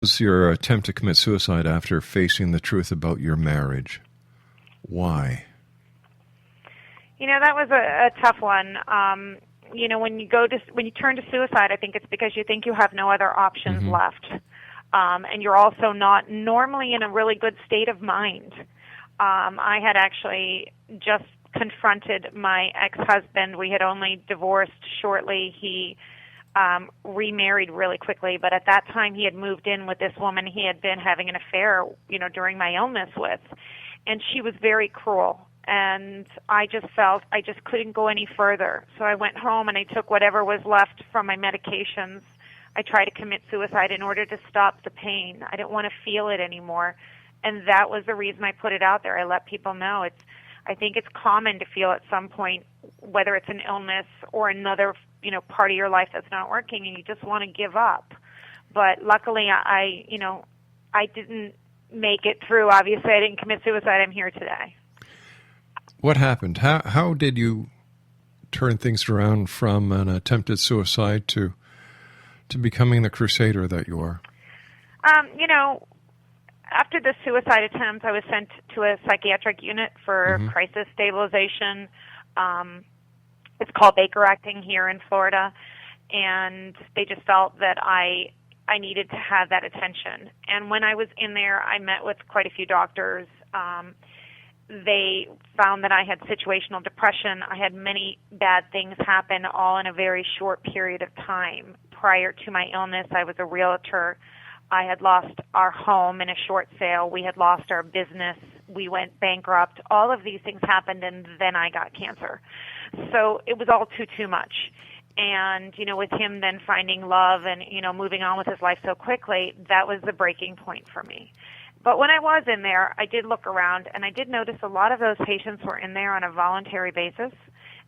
Was your attempt to commit suicide after facing the truth about your marriage? Why? That was a tough one. When you turn to suicide, I think it's because you think you have no other options left, and you're also not normally in a really good state of mind. I had actually just confronted my ex-husband. We had only divorced shortly. He remarried really quickly, but at that time he had moved in with this woman he had been having an affair, during my illness with, and she was very cruel. And I just felt I just couldn't go any further. So I went home and I took whatever was left from my medications. I tried to commit suicide in order to stop the pain. I didn't want to feel it anymore. And that was the reason I put it out there. I let people know. I think it's common to feel at some point, whether it's an illness or another, part of your life that's not working, and you just want to give up. But luckily, I didn't make it through. Obviously, I didn't commit suicide. I'm here today. What happened? How did you turn things around from an attempted suicide to becoming the crusader that you are? After the suicide attempt, I was sent to a psychiatric unit for crisis stabilization. It's called Baker acting here in Florida, and they just felt that I needed to have that attention. And when I was in there, I met with quite a few doctors. They found that I had situational depression. I had many bad things happen all in a very short period of time. Prior to my illness, I was a realtor. I had lost our home in a short sale. We had lost our business. We went bankrupt. All of these things happened, and then I got cancer. So it was all too much. And, with him then finding love and, moving on with his life so quickly, that was the breaking point for me. But when I was in there, I did look around, and I did notice a lot of those patients were in there on a voluntary basis,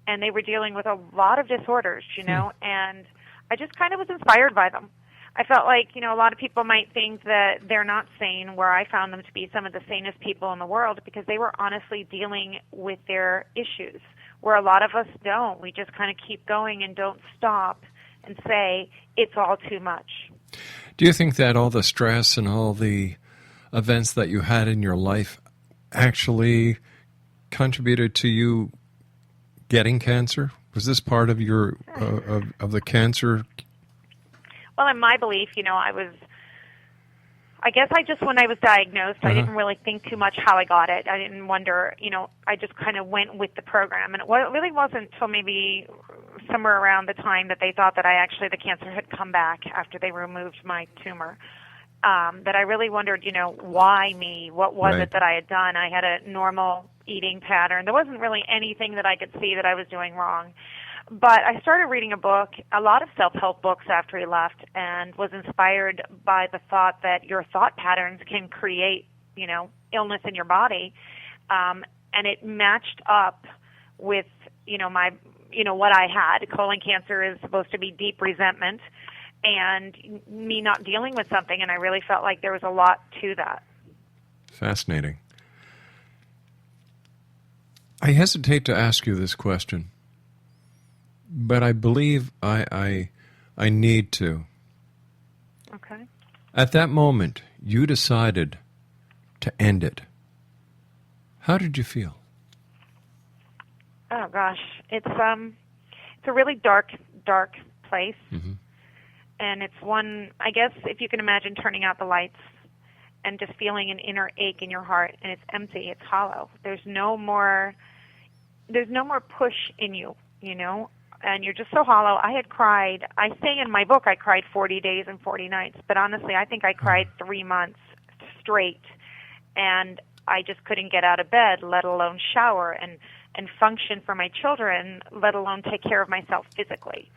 and they were dealing with a lot of disorders, and I just kind of was inspired by them. I felt like, a lot of people might think that they're not sane, where I found them to be some of the sanest people in the world because they were honestly dealing with their issues, where a lot of us don't. We just kind of keep going and don't stop and say, it's all too much. Do you think that all the stress and all the events that you had in your life actually contributed to you getting cancer? Was this part of your of the cancer? Well, in my belief, I guess when I was diagnosed, I didn't really think too much how I got it. I didn't wonder, I just kind of went with the program. And it really wasn't until maybe somewhere around the time that they thought that the cancer had come back after they removed my tumor. That I really wondered, why me? What was it that I had done? I had a normal eating pattern. There wasn't really anything that I could see that I was doing wrong. But I started reading a lot of self-help books after he left, and was inspired by the thought that your thought patterns can create, illness in your body. And it matched up with, what I had. Colon cancer is supposed to be deep resentment, and me not dealing with something, and I really felt like there was a lot to that. Fascinating. I hesitate to ask you this question, but I believe I need to. Okay. At that moment, you decided to end it. How did you feel? Oh gosh, it's a really dark place. And it's one, I guess, if you can imagine turning out the lights and just feeling an inner ache in your heart, and it's empty, it's hollow. There's no more push in you, and you're just so hollow. I had cried. I say in my book I cried 40 days and 40 nights, but honestly, I think I cried 3 months straight, and I just couldn't get out of bed, let alone shower and function for my children, let alone take care of myself physically.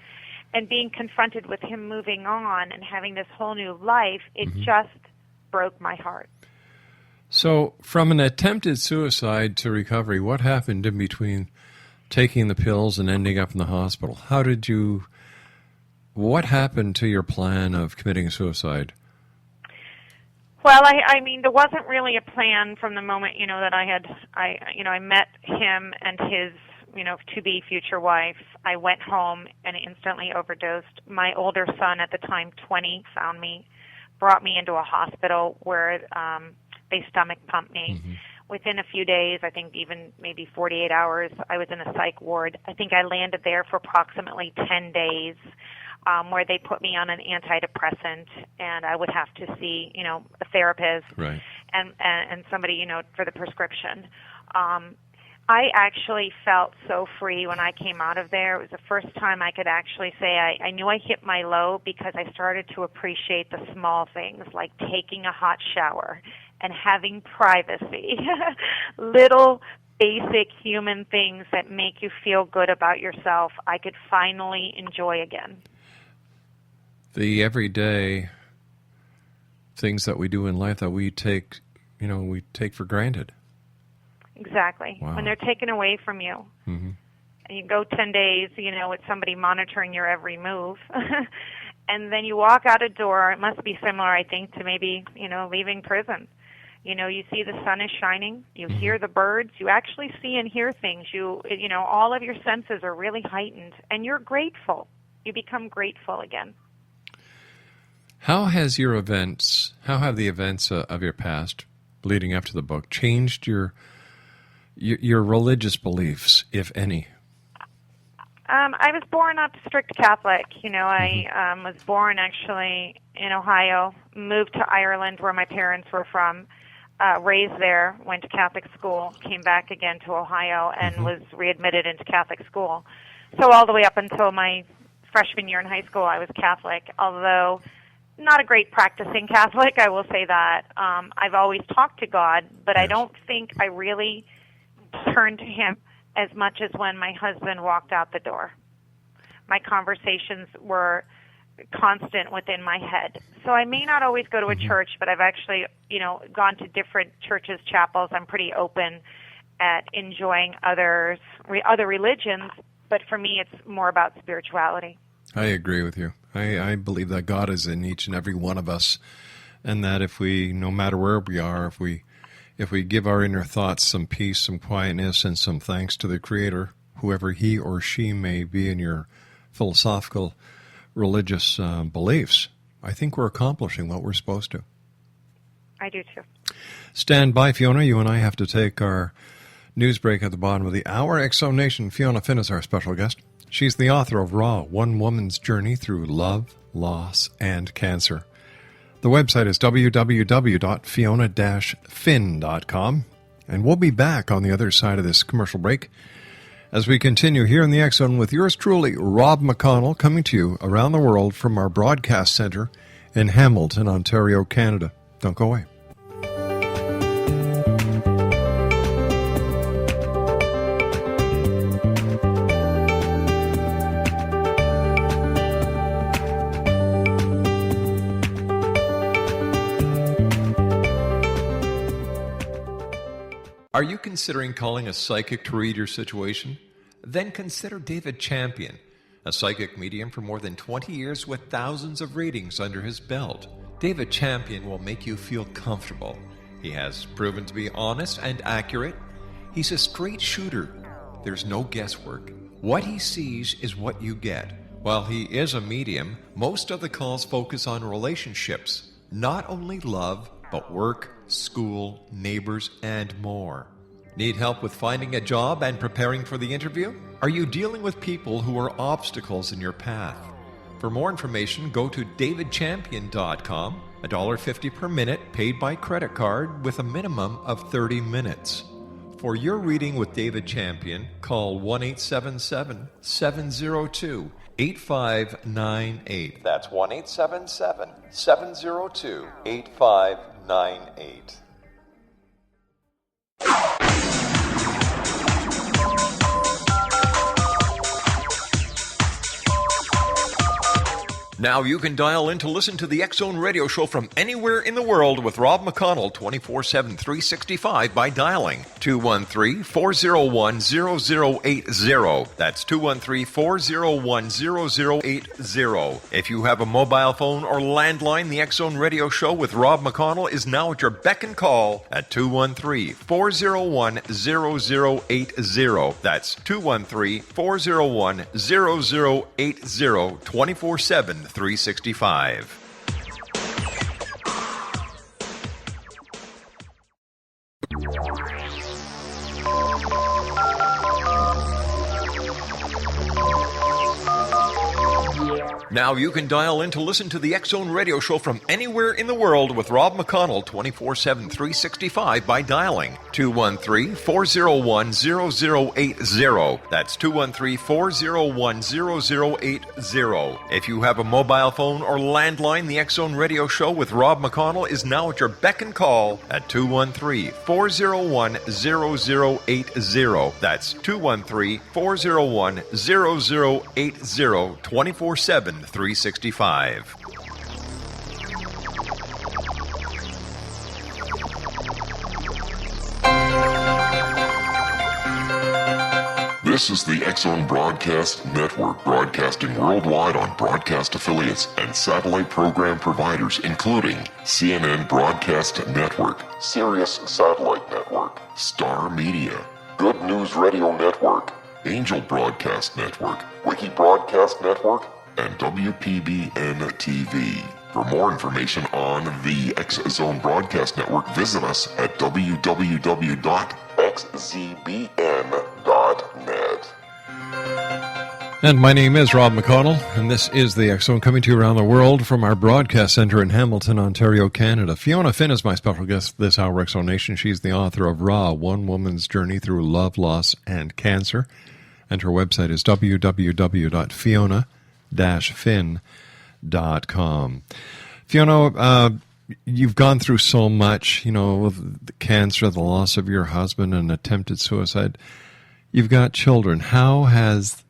And being confronted with him moving on and having this whole new life, it just broke my heart. So from an attempted suicide to recovery, what happened in between taking the pills and ending up in the hospital? What happened to your plan of committing suicide? Well, I mean, there wasn't really a plan from the moment, that I met him and his, to-be future wife. I went home and instantly overdosed. My older son at the time, 20, found me. brought me into a hospital where they stomach pumped me. Mm-hmm. Within a few days, I think even maybe 48 hours, I was in a psych ward. I think I landed there for approximately 10 days, where they put me on an antidepressant, and I would have to see, a therapist Right. and somebody, for the prescription. I actually felt so free when I came out of there. It was the first time I could actually say I knew I hit my low, because I started to appreciate the small things, like taking a hot shower and having privacy. Little basic human things that make you feel good about yourself, I could finally enjoy again. The everyday things that we do in life that we take for granted. Exactly. Wow. When they're taken away from you. Mm-hmm. And you go 10 days, with somebody monitoring your every move. And then you walk out a door. It must be similar, I think, to maybe, leaving prison. You see the sun is shining. You Mm-hmm. hear the birds. You actually see and hear things. All of your senses are really heightened. And you're grateful. You become grateful again. How have the events of your past, leading up to the book, changed your religious beliefs, if any? I was born up strict Catholic. I was born actually in Ohio, moved to Ireland where my parents were from, raised there, went to Catholic school, came back again to Ohio, and was readmitted into Catholic school. So all the way up until my freshman year in high school, I was Catholic, although not a great practicing Catholic, I will say that. I've always talked to God, but I don't think I really turned to Him as much as when my husband walked out the door. My conversations were constant within my head. So I may not always go to a church, but I've actually, gone to different churches, chapels. I'm pretty open at enjoying other religions, but for me it's more about spirituality. I agree with you. I believe that God is in each and every one of us, and that if we, no matter where we are, if we give our inner thoughts some peace, some quietness, and some thanks to the Creator, whoever he or she may be in your philosophical, religious beliefs, I think we're accomplishing what we're supposed to. I do too. Stand by, Fiona. You and I have to take our news break at the bottom of the hour. Exo Nation, Fiona Finn is our special guest. She's the author of Raw, One Woman's Journey Through Love, Loss, and Cancer. The website is www.fiona-finn.com. And we'll be back on the other side of this commercial break as we continue here in the X Zone with yours truly, Rob McConnell, coming to you around the world from our broadcast center in Hamilton, Ontario, Canada. Don't go away. Are you considering calling a psychic to read your situation? Then consider David Champion, a psychic medium for more than 20 years with thousands of readings under his belt. David Champion will make you feel comfortable. He has proven to be honest and accurate. He's a straight shooter. There's no guesswork. What he sees is what you get. While he is a medium, most of the calls focus on relationships, not only love, but work, school, neighbors, and more. Need help with finding a job and preparing for the interview? Are you dealing with people who are obstacles in your path? For more information, go to davidchampion.com, $1.50 per minute paid by credit card with a minimum of 30 minutes. For your reading with David Champion, call 1-877-702-8598. That's 1-877-702-8598. Now you can dial in to listen to the X Zone radio show from anywhere in the world with Rob McConnell 24/7, 365 by dialing 213-401-0080. That's 213-401-0080. If you have a mobile phone or landline, the X Zone radio show with Rob McConnell is now at your beck and call at 213-401-0080. That's 213-401-0080, 24/7, 365. Now you can dial in to listen to the X-Zone Radio Show from anywhere in the world with Rob McConnell 24/7, 365 by dialing 213-401-0080. That's 213-401-0080. If you have a mobile phone or landline, the X-Zone Radio Show with Rob McConnell is now at your beck and call at 213-401-0080. That's 213-401-0080, 24/7, 365. This is the X-Zone Broadcast Network, broadcasting worldwide on broadcast affiliates and satellite program providers, including CNN Broadcast Network, Sirius Satellite Network, Star Media, Good News Radio Network, Angel Broadcast Network, Wiki Broadcast Network, and WPBN TV. For more information on the X-Zone Broadcast Network, visit us at www.xzbn.net. And my name is Rob McConnell, and this is the X-Zone, coming to you around the world from our broadcast center in Hamilton, Ontario, Canada. Fiona Finn is my special guest this hour, X-Zone Nation. She's the author of Raw, One Woman's Journey Through Love, Loss, and Cancer. And her website is www.fiona-finn.com. Fiona, you've gone through so much, with the cancer, the loss of your husband, and attempted suicide. You've got children. How have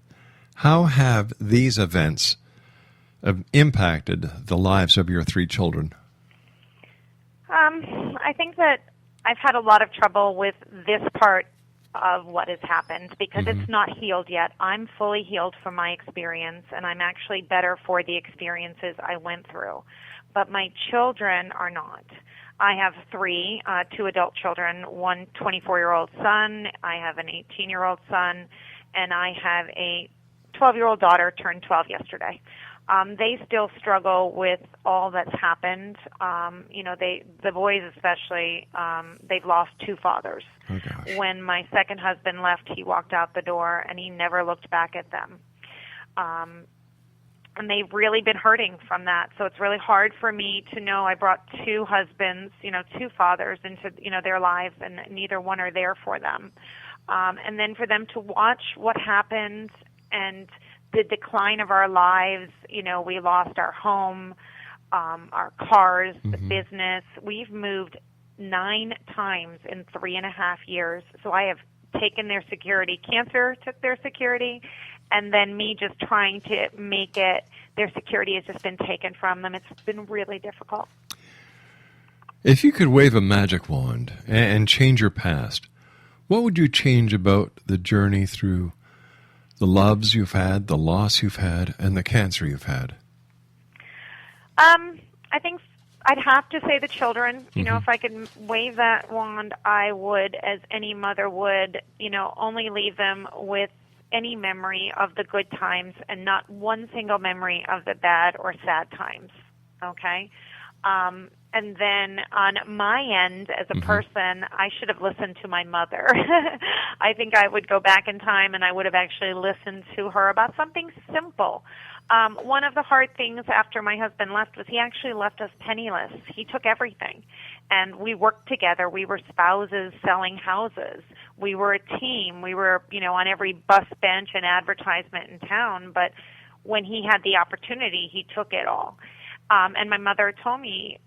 these events impacted the lives of your 3 children? I think that I've had a lot of trouble with this part of what has happened because it's not healed yet. I'm fully healed from my experience, and I'm actually better for the experiences I went through. But my children are not. I have 3, 2 adult children, one 24-year-old son, I have an 18-year-old son, and I have a 12-year-old daughter turned 12 yesterday. They still struggle with all that's happened. The boys especially, they've lost 2 fathers. Oh, gosh. When my second husband left, he walked out the door and he never looked back at them. And they've really been hurting from that. So it's really hard for me to know I brought 2 husbands, 2 fathers into, their lives, and neither one are there for them. And then for them to watch what happened and the decline of our lives, we lost our home, our cars, the business. We've moved 9 times in 3.5 years. So I have taken their security. Cancer took their security, and then me just trying to make it, their security has just been taken from them. It's been really difficult. If you could wave a magic wand and change your past, what would you change about the journey through the loves you've had, the loss you've had, and the cancer you've had? I think I'd have to say the children. If I could wave that wand, I would, as any mother would, only leave them with any memory of the good times and not one single memory of the bad or sad times. Okay? And then on my end, as a person, I should have listened to my mother. I think I would go back in time and I would have actually listened to her about something simple. One of the hard things after my husband left was he actually left us penniless. He took everything. And we worked together. We were spouses selling houses. We were a team. We were, on every bus bench and advertisement in town. But when he had the opportunity, he took it all. And my mother told me,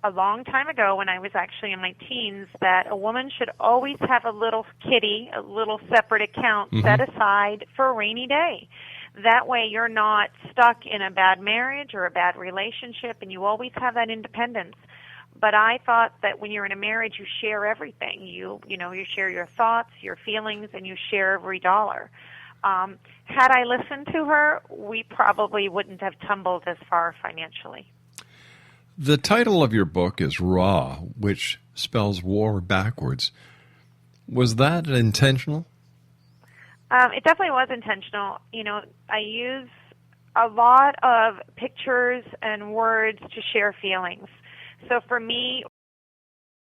a long time ago when I was actually in my teens, that a woman should always have a little kitty, a little separate account set aside for a rainy day. That way you're not stuck in a bad marriage or a bad relationship, and you always have that independence. But I thought that when you're in a marriage, you share everything. You share your thoughts, your feelings, and you share every dollar. Had I listened to her, we probably wouldn't have tumbled this far financially. The title of your book is Raw, which spells war backwards. Was that intentional? It definitely was intentional. I use a lot of pictures and words to share feelings. So for me,